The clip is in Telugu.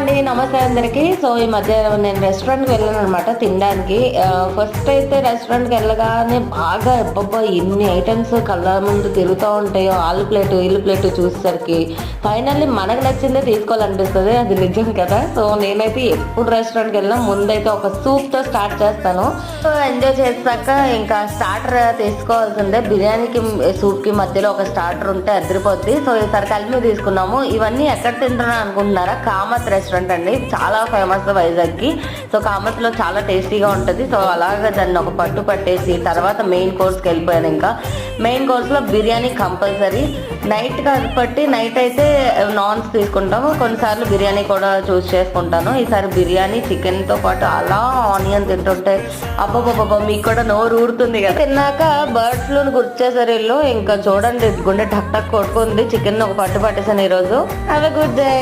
అండి, నమస్తే అందరికి. సో ఈ మధ్య నేను రెస్టారెంట్కి వెళ్ళాను అనమాట తినడానికి. ఫస్ట్ అయితే రెస్టారెంట్కి వెళ్ళగానే బాగా అబ్బబ్బా ఎన్ని ఐటమ్స్ కళ్ళ ముందు తిరుగుతూ ఉంటాయో, ఆలు ప్లేటు ఇల్లు ప్లేటు చూసేసరికి ఫైనల్లీ మనకు నచ్చిందే తీసుకోవాలనిపిస్తుంది. అది నిజం కదా. సో నేనైతే ఎప్పుడు రెస్టారెంట్కి వెళ్ళినా ముందైతే ఒక సూప్తో స్టార్ట్ చేస్తాను. సో ఎంజాయ్ చేసాక ఇంకా స్టార్టర్ తీసుకోవాల్సిందే. బిర్యానీకి సూప్కి మధ్యలో ఒక స్టార్టర్ ఉంటే అదిరిపోద్ది. సో ఈసారి కలిపి తీసుకున్నాము. ఇవన్నీ ఎక్కడ తింటున్నా అనుకుంటున్నారా? కామత్ రెస్టారెంట్ అండి, చాలా ఫేమస్ వైజాగ్కి. సో కామత్లో చాలా టేస్టీగా ఉంటుంది. సో అలాగే దాన్ని ఒక పట్టు పట్టేసి తర్వాత మెయిన్ కోర్స్కి వెళ్ళిపోయాను. ఇంకా మెయిన్ కోర్స్లో బిర్యానీ కంపల్సరీ. నైట్ కాబట్టి నైట్ అయితే నాన్స్ తీసుకుంటాము, కొన్నిసార్లు బిర్యానీ కూడా చూస్ చేసుకుంటాను. ఈసారి బిర్యానీ చికెన్తో పాటు అలా ఆనియన్ తింటుంటే అబ్బబ్బబ్బబ్బా మీకు కూడా నోరు ఊరుతుంది కదా. తిన్నాక బర్డ్ ఫ్లూని గుర్తు చేశారు ఇల్లు. ఇంకా చూడండి గుండె టక్ టక్ కొట్టుకుంది. చికెన్ ఒక పట్టు పట్టేసాను ఈరోజు. Have a good day.